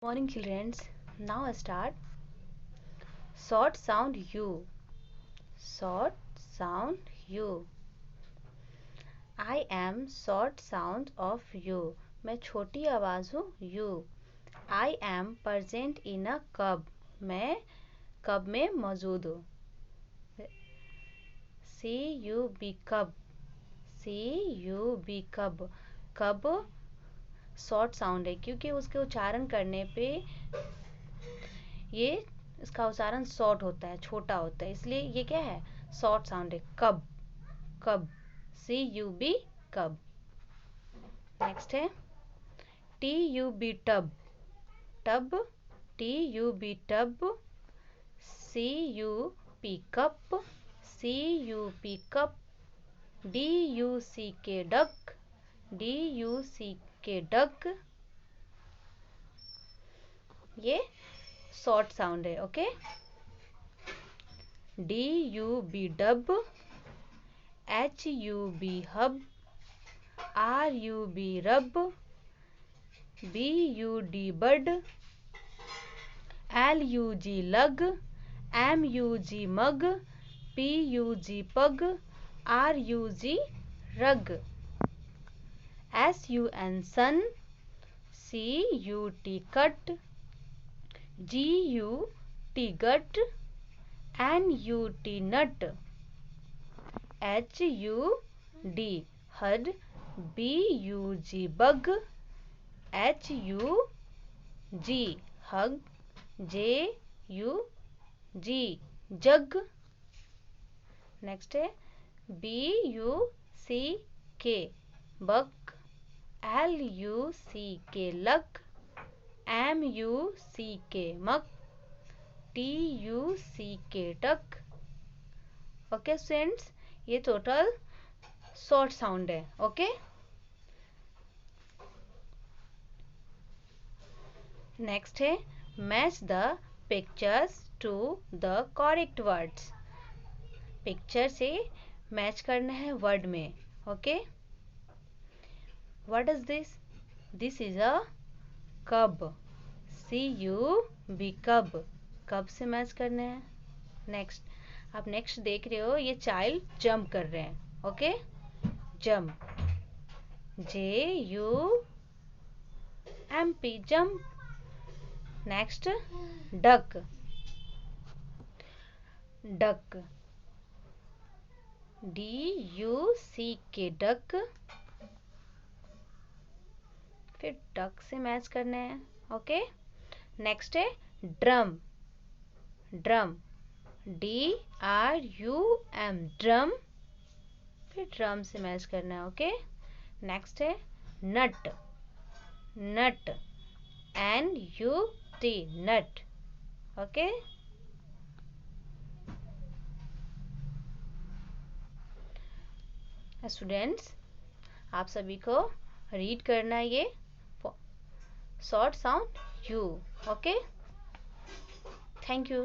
Morning children. Now I start. Short sound U. Short sound U. I am short sound of U. मैं छोटी आवाज़ हूँ U. I am present in a cub. मैं कब में मौजूद हूँ. C-U-B cub. C-U-B cub. कब शॉर्ट साउंड है क्योंकि उसके उच्चारण करने पे ये इसका उच्चारण शॉर्ट होता है, छोटा होता है, इसलिए ये क्या है, शॉर्ट साउंड है. कब. कब. C-U-B कब. नेक्स्ट है T-U-B tub. Tub. T-U-B tub. C-U-P cup. C-U-P cup. D-U-C-K duck. D-U-C-K duck. ये शॉर्ट साउंड है. Okay. D-U-B dub. H-U-B hub. R-U-B रब. B-U-D बड. L-U-G लग. M-U-G मग. P-U-G पग. R-U-G रग. S-U-N सन. C-U-T cut. G-U-T गट. N-U-T नट. H-U-D हड. B-U-G bug. H-U-G हग. J-U-G जग. Next है B-U-C-K बक. L-U-C-K luck. M-U-C-K muck. T-U-C-K tuck. Okay students, ये total short sound है. Okay. Next है match the pictures to the correct words. Picture से match करना है word में. Okay. What is this? This is a cub. C-U-B कब. कब से मैच करना है. नेक्स्ट, आप नेक्स्ट देख रहे हो, ये चाइल्ड जंप कर रहे हैं. Okay. Jump. J-U-M-P jump. Next duck. Duck. D-U-C-K duck. फिर डक से मैच करना है. ओके. नेक्स्ट है ड्रम. ड्रम. D-R-U-M drum. फिर ड्रम से मैच करना है. ओके. नेक्स्ट है नट. नट. N-U-T नट. ओके. स्टूडेंट्स, आप सभी को रीड करना है ये short sound you. Okay. Thank you.